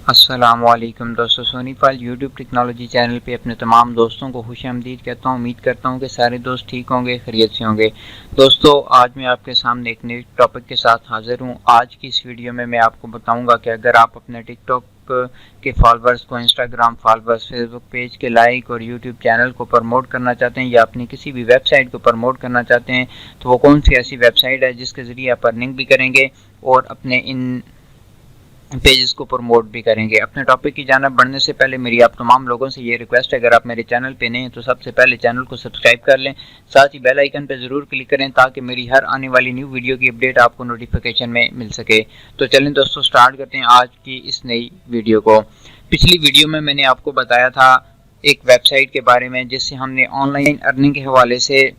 अस्सलामुअलैकुम दोस्तों, सोनी फाइल यूट्यूब टेक्नोलॉजी चैनल पे अपने तमाम दोस्तों को खुशामदीद कहता हूँ। उम्मीद करता हूँ कि सारे दोस्त ठीक होंगे, खैरियत से होंगे। दोस्तों, आज मैं आपके सामने एक नए टॉपिक के साथ हाजिर हूँ। आज की इस वीडियो में मैं आपको बताऊँगा कि अगर आप अपने टिकटॉक के फॉलोअर्स को, इंस्टाग्राम फॉलोअर्स, फेसबुक पेज के लाइक और यूट्यूब चैनल को प्रमोट करना चाहते हैं या अपनी किसी भी वेबसाइट को प्रमोट करना चाहते हैं, तो वो कौन सी ऐसी वेबसाइट है जिसके ज़रिए आप अर्निंग भी करेंगे और अपने इन पेजेस को प्रमोट भी करेंगे। अपने टॉपिक की जानिब बढ़ने से पहले मेरी आप तमाम लोगों से ये रिक्वेस्ट है, अगर आप मेरे चैनल पे नए हैं तो सबसे पहले चैनल को सब्सक्राइब कर लें, साथ ही बेल आइकन पे ज़रूर क्लिक करें ताकि मेरी हर आने वाली न्यू वीडियो की अपडेट आपको नोटिफिकेशन में मिल सके। तो चलें दोस्तों, स्टार्ट करते हैं आज की इस नई वीडियो को। पिछली वीडियो में मैंने आपको बताया था एक वेबसाइट के बारे में जिससे हमने ऑनलाइन अर्निंग के हवाले से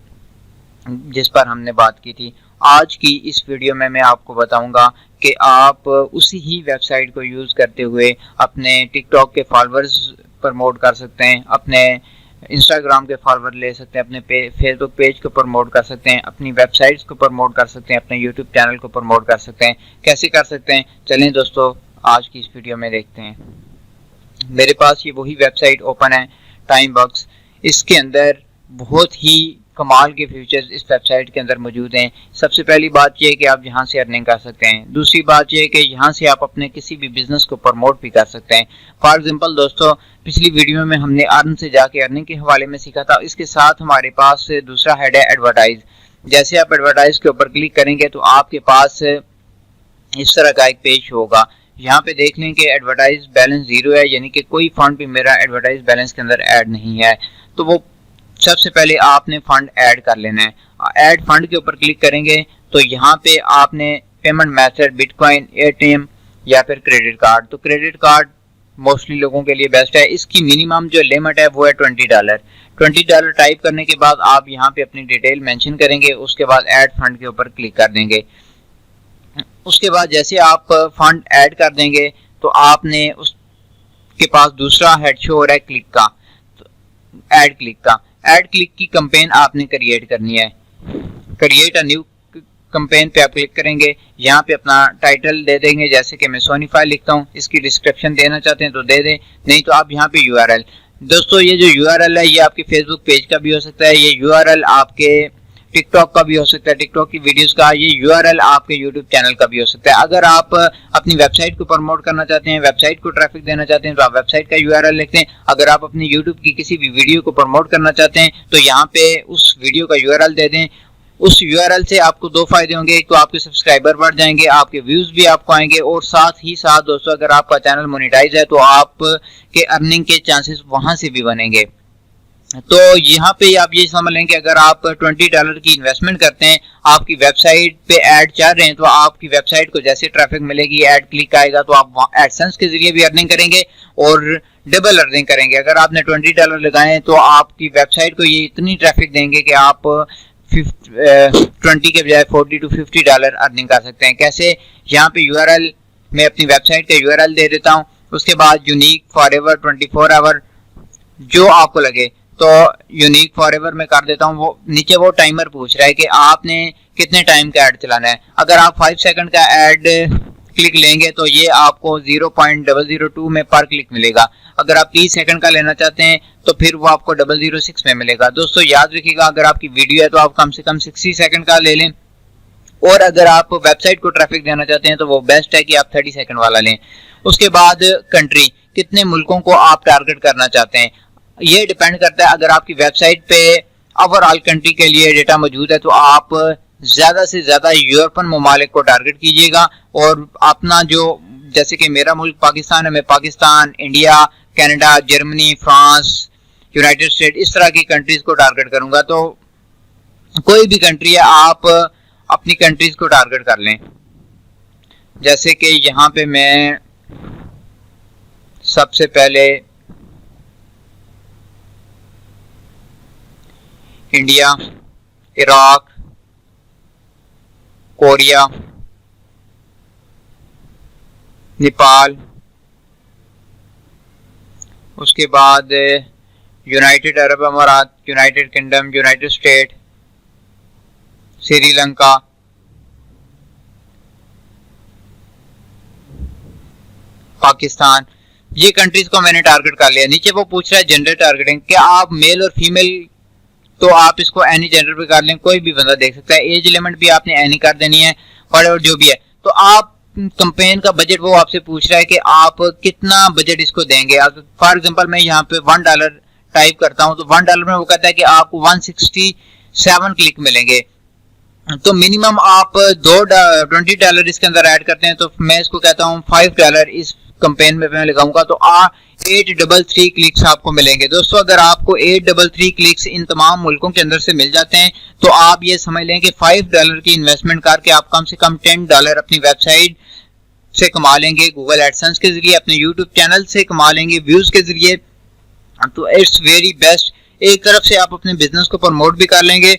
जिस पर हमने बात की थी। आज की इस वीडियो में मैं आपको बताऊंगा कि आप उसी ही वेबसाइट को यूज़ करते हुए अपने टिकटॉक के फॉलोअर्स प्रमोट कर सकते हैं, अपने इंस्टाग्राम के फॉलोअर ले सकते हैं, अपने फेसबुक पेज को प्रमोट कर सकते हैं, अपनी वेबसाइट्स को प्रमोट कर सकते हैं, अपने यूट्यूब चैनल को प्रमोट कर सकते हैं। कैसे कर सकते हैं, चलें दोस्तों आज की इस वीडियो में देखते हैं। मेरे पास ये वही वेबसाइट ओपन है, टाइमबॉक्स। इसके अंदर बहुत ही कमाल के फीचर्स इस वेबसाइट के अंदर मौजूद हैं। सबसे पहली बात यह है कि आप यहाँ से अर्निंग कर सकते हैं। दूसरी बात यह है कि यहाँ से आप अपने किसी भी बिजनेस को प्रमोट भी कर सकते हैं। फॉर एग्जांपल दोस्तों, पिछली वीडियो में हमने अर्न से जाके अर्निंग के हवाले में सीखा था। इसके साथ हमारे पास दूसरा हेड है एडवर्टाइज। जैसे आप एडवर्टाइज के ऊपर क्लिक करेंगे तो आपके पास इस तरह का एक पेज होगा। यहाँ पे देख लें कि एडवर्टाइज बैलेंस 0 है, यानी कि कोई फंड भी मेरा एडवर्टाइज बैलेंस के अंदर ऐड नहीं है। तो वो सबसे पहले आपने फंड ऐड कर लेना है। ऐड फंड के ऊपर क्लिक करेंगे तो यहाँ पे आपने पेमेंट मेथड बिटकॉइन, एटीएम या फिर क्रेडिट कार्ड। तो क्रेडिट कार्ड मोस्टली लोगों के लिए बेस्ट है। इसकी मिनिमम जो लिमिट है वो है $20। $20 टाइप करने के बाद आप यहाँ पे अपनी डिटेल मेंशन करेंगे, उसके बाद ऐड फंड के ऊपर क्लिक कर देंगे। उसके बाद जैसे आप फंड ऐड कर देंगे तो आपने उसके पास दूसरा हेड शो हो रहा है क्लिक का, तो ऐड क्लिक का। ऐड क्लिक की कैंपेन आपने क्रिएट करनी है। क्रिएट अ न्यू कैंपेन पे आप क्लिक करेंगे। यहाँ पे अपना टाइटल दे देंगे, जैसे कि मैं सोनी फाइल लिखता हूँ। इसकी डिस्क्रिप्शन देना चाहते हैं तो दे दें, नहीं तो आप यहाँ पे यूआरएल। दोस्तों, ये जो यूआरएल है ये आपके फेसबुक पेज का भी हो सकता है, ये यूआरएल आपके टिकटॉक का भी हो सकता है, टिकटॉक की वीडियोस का। ये यूआरएल आपके यूट्यूब चैनल का भी हो सकता है। अगर आप अपनी वेबसाइट को प्रमोट करना चाहते हैं, वेबसाइट को ट्रैफिक देना चाहते हैं तो आप वेबसाइट का यूआरएल लिखते हैं। अगर आप अपनी यूट्यूब की किसी भी वीडियो को प्रमोट करना चाहते हैं तो यहाँ पे उस वीडियो का यूआरएल दे दें। उस यूआरएल से आपको दो फायदे होंगे, एक तो आपके सब्सक्राइबर बढ़ जाएंगे, आपके व्यूज भी आपको आएंगे, और साथ ही साथ दोस्तों अगर आपका चैनल मोनेटाइज है तो आप के अर्निंग के चांसेस वहां से भी बनेंगे। तो यहाँ पे आप ये समझ लें कि अगर आप $20 की इन्वेस्टमेंट करते हैं, आपकी वेबसाइट पे ऐड चल रहे हैं, तो आपकी वेबसाइट को जैसे ट्रैफिक मिलेगी, ऐड क्लिक आएगा, तो आप एडसेंस के जरिए भी अर्निंग करेंगे और डबल अर्निंग करेंगे। अगर आपने $20 लगाए तो आपकी वेबसाइट को ये इतनी ट्रैफिक देंगे कि आप 20 के बजाय $40 to $50 अर्निंग कर सकते हैं। कैसे, यहाँ पे यूआरएल मैं अपनी वेबसाइट का यूआरएल दे देता हूँ, उसके बाद यूनिक फॉरएवर 24 आवर जो आपको लगे तो यूनिक फॉरएवर में कर देता हूँ। वो नीचे वो टाइमर पूछ रहा है कि आपने कितने टाइम का ऐड चलाना है। अगर आप 5 सेकंड का ऐड क्लिक लेंगे तो ये आपको 0.002 में पर क्लिक मिलेगा। अगर आप 30 सेकंड का लेना चाहते हैं तो फिर वो आपको 006 में मिलेगा। दोस्तों याद रखिएगा, अगर आपकी वीडियो है तो आप कम से कम 60 सेकंड का ले लें, और अगर आप वेबसाइट को ट्रैफिक देना चाहते हैं तो वो बेस्ट है कि आप 30 सेकंड वाला लें। उसके बाद कंट्री, कितने मुल्कों को आप टारगेट करना चाहते हैं, ये डिपेंड करता है। अगर आपकी वेबसाइट पे ओवरऑल कंट्री के लिए डेटा मौजूद है तो आप ज़्यादा से ज़्यादा यूरोपियन ममालिक को टारगेट कीजिएगा, और अपना जो, जैसे कि मेरा मुल्क पाकिस्तान है, मैं Pakistan, India, Canada, Germany, France, United state, इस तरह की कंट्रीज़ को टारगेट करूँगा। तो कोई भी कंट्री है, आप अपनी कंट्रीज़ को टारगेट कर लें। जैसे कि यहाँ पे मैं सबसे पहले इंडिया, इराक, कोरिया, नेपाल, उसके बाद यूनाइटेड अरब अमारात, United kingdom, United state, Sri Lanka, Pakistan, ये कंट्रीज को मैंने टारगेट कर लिया। नीचे वो पूछ रहा है जेंडर टारगेटिंग, क्या आप मेल और फीमेल, तो आप इसको एनी जेंडर पे कर लें, कोई भी बंदा देख सकता है। एज लिमिट भी आपने एनी कर देनी है और जो भी है। तो आप कैंपेन का बजट वो आपसे पूछ रहा है कि आप कितना बजट इसको देंगे। फॉर एग्जांपल मैं यहाँ पे $1 टाइप करता हूँ तो $1 में वो कहता है कि आपको 167 क्लिक मिलेंगे। तो मिनिमम आप $20 इसके अंदर ऐड करते हैं, तो मैं इसको कहता हूँ $5 इस कैंपेन में मैं लगाऊंगा तो 833 क्लिक्स आपको मिलेंगे। दोस्तों अगर आपको 833 क्लिक्स इन तमाम मुल्कों के अंदर से मिल जाते हैं तो आप ये समझ लें कि $5 की इन्वेस्टमेंट करके आप कम से कम $10 अपनी वेबसाइट से कमा लेंगे, गूगल एडसेंस के जरिए, अपने यूट्यूब चैनल से कमा लेंगे, व्यूज के जरिए। तो इट्स वेरी बेस्ट। एक तरफ से आप अपने बिजनेस को प्रमोट भी कर लेंगे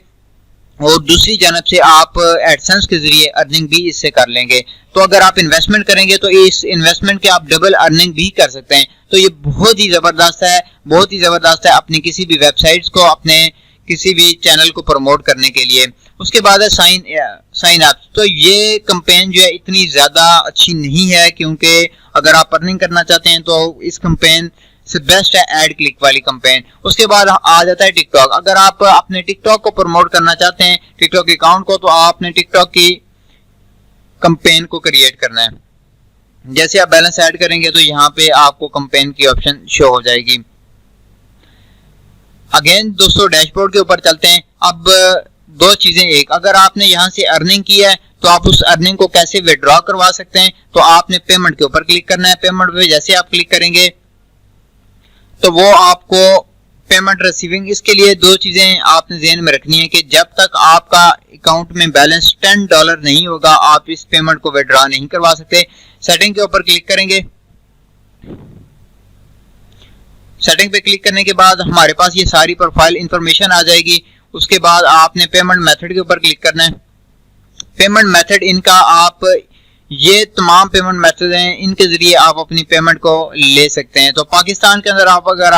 और दूसरी जानब से आप एडसेंस के जरिए अर्निंग भी इससे कर लेंगे। तो अगर आप इन्वेस्टमेंट करेंगे तो इस इन्वेस्टमेंट के आप डबल अर्निंग भी कर सकते हैं। तो ये बहुत ही जबरदस्त है, बहुत ही जबरदस्त है अपनी किसी भी वेबसाइट्स को, अपने किसी भी चैनल को प्रमोट करने के लिए। उसके बाद है साइन अप। तो ये कैंपेन जो है इतनी ज्यादा अच्छी नहीं है, क्योंकि अगर आप अर्निंग करना चाहते हैं तो इस कैंपेन से बेस्ट है एड क्लिक वाली कैंपेन। उसके बाद आ जाता है टिकटॉक। अगर आप अपने टिकटॉक को प्रमोट करना चाहते हैं, टिकटॉक अकाउंट को, तो आपने टिकटॉक की कैंपेन को क्रिएट करना है। जैसे आप बैलेंस ऐड करेंगे तो यहाँ पे आपको कैंपेन की ऑप्शन शो हो जाएगी। अगेन दोस्तों डैशबोर्ड के ऊपर चलते हैं। अब दो चीजें, एक अगर आपने यहाँ से अर्निंग की है तो आप उस अर्निंग को कैसे विड्रॉ करवा सकते हैं, तो आपने पेमेंट के ऊपर क्लिक करना है। पेमेंट पे जैसे आप क्लिक करेंगे तो वो आपको पेमेंट रिसीविंग, इसके लिए दो चीजें आपने ध्यान में रखनी है कि जब तक आपका अकाउंट में बैलेंस $10 नहीं होगा आप इस पेमेंट को विड्रॉ नहीं करवा सकते। सेटिंग के ऊपर क्लिक करेंगे। सेटिंग पे क्लिक करने के बाद हमारे पास ये सारी प्रोफाइल इंफॉर्मेशन आ जाएगी। उसके बाद आपने पेमेंट मेथड के ऊपर क्लिक करना है। पेमेंट मेथड इनका, आप ये तमाम पेमेंट मेथड हैं, इनके जरिए आप अपनी पेमेंट को ले सकते हैं। तो पाकिस्तान के अंदर आप अगर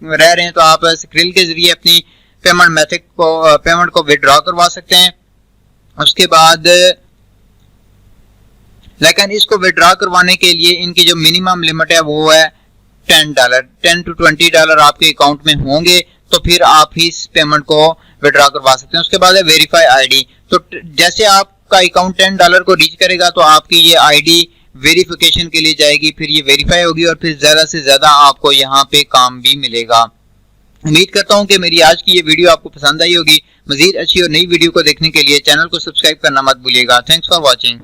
रह रहे हैं तो आप स्क्रिल के जरिए अपनी पेमेंट को विड्रॉ करवा सकते हैं। उसके बाद लेकिन इसको विड्रॉ करवाने के लिए इनकी जो मिनिमम लिमिट है वो है $10, $10 to $20 आपके अकाउंट में होंगे तो फिर आप इस पेमेंट को विड्रॉ करवा सकते हैं। उसके बाद है वेरीफाई आईडी। तो जैसे आपका अकाउंट $10 को रीच करेगा तो आपकी ये आईडी वेरिफिकेशन के लिए जाएगी, फिर ये वेरीफाई होगी और फिर ज्यादा से ज्यादा आपको यहाँ पे काम भी मिलेगा। उम्मीद करता हूँ कि मेरी आज की ये वीडियो आपको पसंद आई होगी। मजीद अच्छी और नई वीडियो को देखने के लिए चैनल को सब्सक्राइब करना मत भूलिएगा। Thanks for watching.